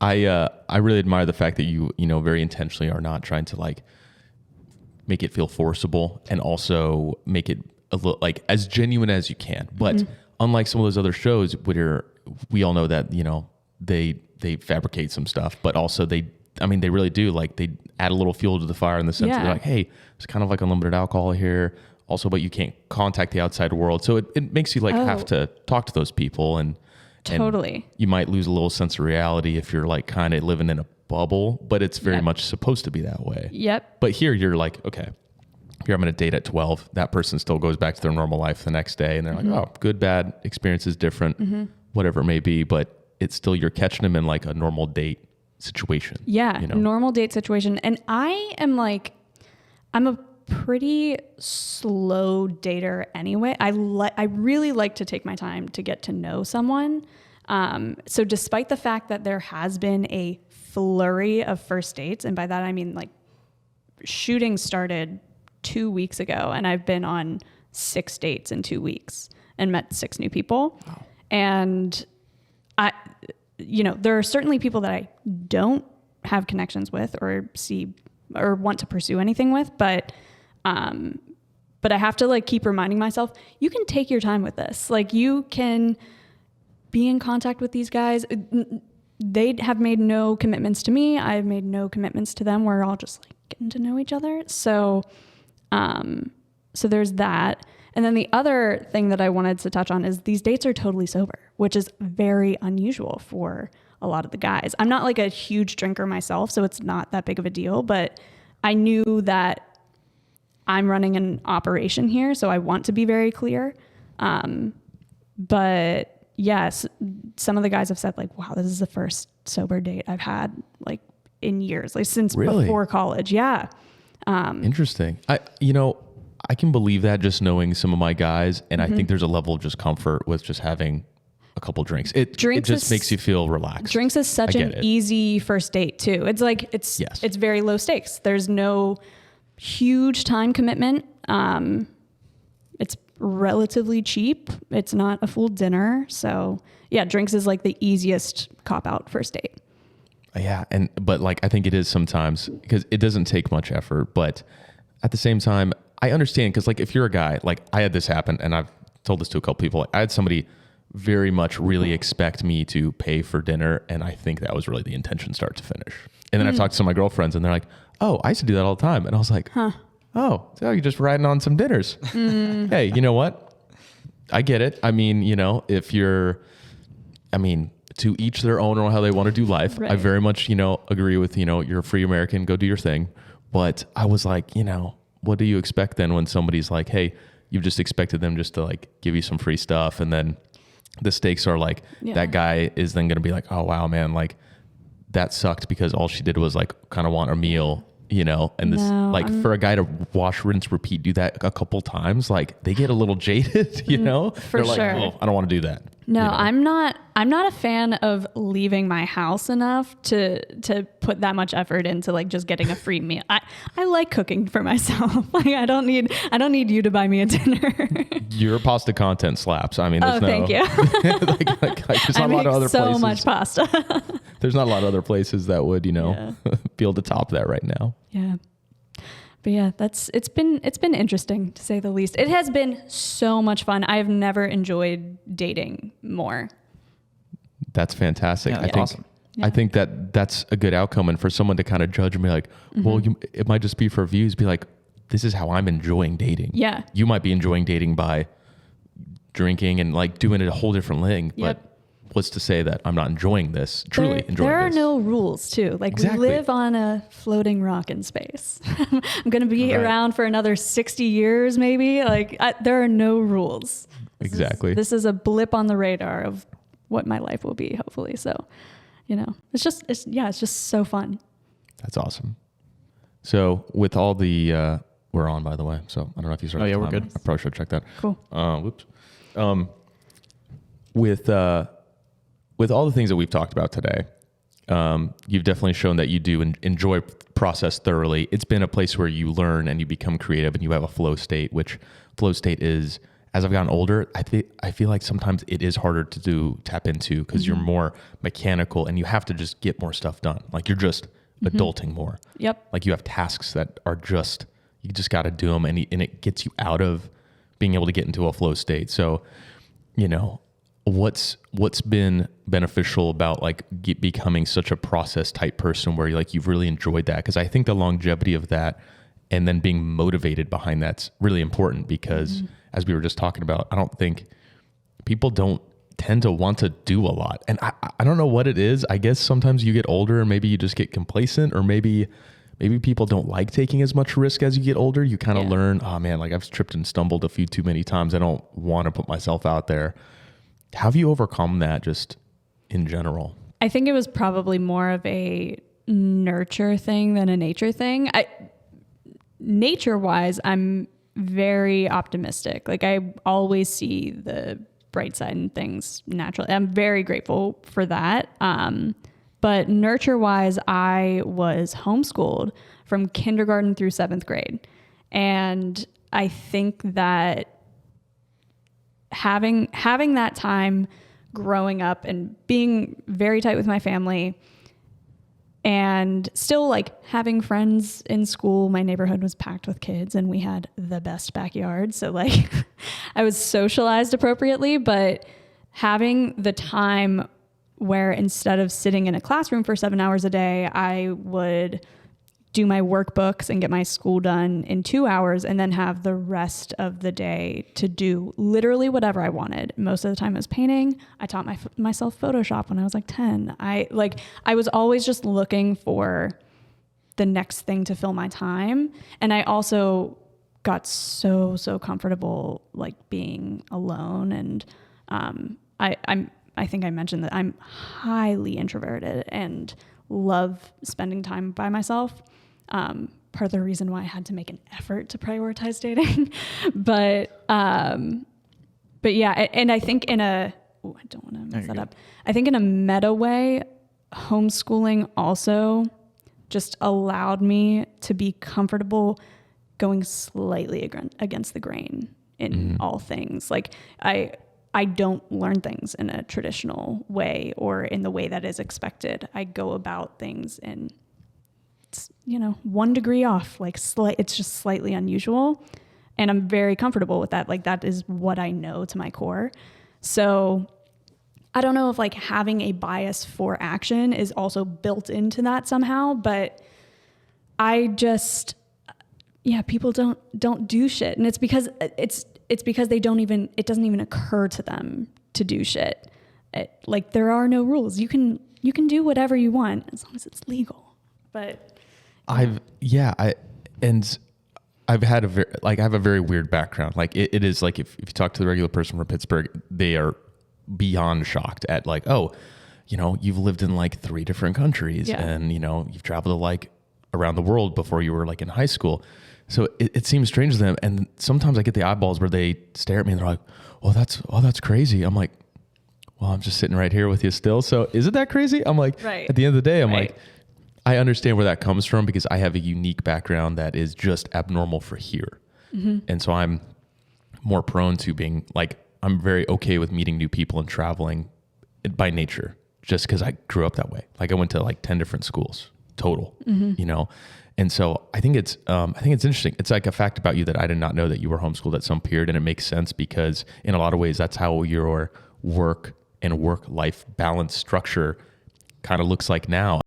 I really admire the fact that you very intentionally are not trying to like make it feel forcible and also make it a little like as genuine as you can. But unlike some of those other shows where we all know that, they fabricate some stuff, but also they really do, like, they add a little fuel to the fire in the sense that they're like, hey, it's kind of like unlimited alcohol here. Also, but you can't contact the outside world. So it makes you like have to talk to those people and totally. You might lose a little sense of reality if you're like kind of living in a bubble, but it's very much supposed to be that way. Yep. But here you're like, okay, here I'm going to date at 12. That person still goes back to their normal life the next day. And they're like, oh, good, bad, experience is different, whatever it may be. But it's still, you're catching them in like a normal date situation. Yeah. Normal date situation. And I'm a pretty slow dater anyway. I really like to take my time to get to know someone. So despite the fact that there has been a flurry of first dates, and by that I mean like shooting started 2 weeks ago and I've been on 6 dates in 2 weeks and met 6 new people. Wow. And there are certainly people that I don't have connections with or see or want to pursue anything with, but I have to like keep reminding myself, you can take your time with this. Like you can be in contact with these guys. They have made no commitments to me. I've made no commitments to them. We're all just like getting to know each other. So there's that. And then the other thing that I wanted to touch on is these dates are totally sober, which is very unusual for a lot of the guys. I'm not like a huge drinker myself, so it's not that big of a deal, but I knew that I'm running an operation here, so I want to be very clear. But yes, some of the guys have said like, wow, this is the first sober date I've had like in years, like since before college. Yeah. Interesting. I can believe that just knowing some of my guys. And I think there's a level of just comfort with just having a couple drinks. It just makes you feel relaxed. Drinks is such an easy first date too. It's like, it's very low stakes. There's no huge time commitment. It's relatively cheap. It's not a full dinner. So yeah, drinks is like the easiest cop out first date. Yeah. But like, I think it is sometimes because it doesn't take much effort, but at the same time, I understand. Cause like, if you're a guy, like I had this happen and I've told this to a couple people, like, I had somebody very much really expect me to pay for dinner. And I think that was really the intention start to finish. And then I've talked to some of my girlfriends and they're like, oh, I used to do that all the time. And I was like, oh, so you're just riding on some dinners. Hey, you know what? I get it. I mean, to each their own or how they want to do life. Right. I very much, agree with, you're a free American, go do your thing. But I was like, what do you expect then when somebody's like, hey, you've just expected them just to like give you some free stuff. And then the stakes are like, that guy is then going to be like, oh, wow, man, like that sucked because all she did was like kind of want a meal, and this for a guy to wash, rinse, repeat, do that a couple times, like they get a little jaded, For They're like, sure. oh, I don't want to do that. No, I'm not a fan of leaving my house enough to put that much effort into like just getting a free meal. I like cooking for myself. Like I don't need you to buy me a dinner. Your pasta content slaps. I mean, there's thank you. there's not a lot of other places. So much pasta. There's not a lot of other places that would, be able to top that right now. Yeah. But yeah, it's been interesting to say the least. It has been so much fun. I've never enjoyed dating more. That's fantastic. Yeah, awesome. I think that's a good outcome. And for someone to kind of judge and be like, well, it might just be for views, be like, this is how I'm enjoying dating. Yeah. You might be enjoying dating by drinking and like doing it a whole different thing. Yep. But what's to say that I'm not enjoying this, truly enjoying this? There are no rules too. Like we live on a floating rock in space. I'm going to be around for another 60 years, maybe. Like there are no rules. This is a blip on the radar of what my life will be, hopefully. So, it's just so fun. That's awesome. So with all the, we're on, by the way. So I don't know if you started. Oh yeah, we're good. I probably should check that. Cool. Whoops. With all the things that we've talked about today, you've definitely shown that you do enjoy process thoroughly. It's been a place where you learn and you become creative and you have a flow state, which flow state is as I've gotten older, I feel like sometimes it is harder to tap into because you're more mechanical and you have to just get more stuff done. Like you're just adulting more. Yep. Like you have tasks that are just, you just got to do them, and it gets you out of being able to get into a flow state. So, you know, what's been beneficial about like becoming such a process type person where you've really enjoyed that? Because I think the longevity of that and then being motivated behind that's really important because as we were just talking about, I don't think people don't tend to want to do a lot. And I don't know what it is. I guess sometimes you get older and maybe you just get complacent, or maybe people don't like taking as much risk as you get older. You kind of learn, oh man, like I've tripped and stumbled a few too many times. I don't want to put myself out there. How have you overcome that just in general? I think it was probably more of a nurture thing than a nature thing. Nature-wise, I'm very optimistic. Like I always see the bright side in things naturally. I'm very grateful for that. But nurture-wise, I was homeschooled from kindergarten through 7th grade. And I think that having that time growing up and being very tight with my family and still like having friends in school, my neighborhood was packed with kids and we had the best backyard. So like I was socialized appropriately, but having the time where instead of sitting in a classroom for 7 hours a day, I would do my workbooks and get my school done in 2 hours and then have the rest of the day to do literally whatever I wanted. Most of the time it was painting. I taught myself Photoshop when I was like 10. I was always just looking for the next thing to fill my time. And I also got so comfortable like being alone. And I think I mentioned that I'm highly introverted and love spending time by myself. Part of the reason why I had to make an effort to prioritize dating, but yeah. And I think I don't want to mess that up. I think in a meta way, homeschooling also just allowed me to be comfortable going slightly against the grain in all things. Like I don't learn things in a traditional way or in the way that is expected. I go about things in, 1 degree off, like it's just slightly unusual. And I'm very comfortable with that. Like that is what I know to my core. So I don't know if like having a bias for action is also built into that somehow, but I just, people don't do shit. And it's because they it doesn't even occur to them to do shit. Like there are no rules. You can do whatever you want as long as it's legal. But I've had I have a very weird background. Like it is like if you talk to the regular person from Pittsburgh, they are beyond shocked at like, oh, you've lived in like 3 different countries and you've traveled to like around the world before you were like in high school. So it seems strange to them. And sometimes I get the eyeballs where they stare at me and they're like, that's crazy. I'm like, well, I'm just sitting right here with you still. So is it that crazy? I'm like, at the end of the day, I'm like, I understand where that comes from because I have a unique background that is just abnormal for here. And so I'm more prone to being like, I'm very okay with meeting new people and traveling by nature, just because I grew up that way. Like I went to like 10 different schools total, And so I think it's interesting. It's like a fact about you that I did not know that you were homeschooled at some period. And it makes sense because in a lot of ways, that's how your work and work-life balance structure kind of looks like now.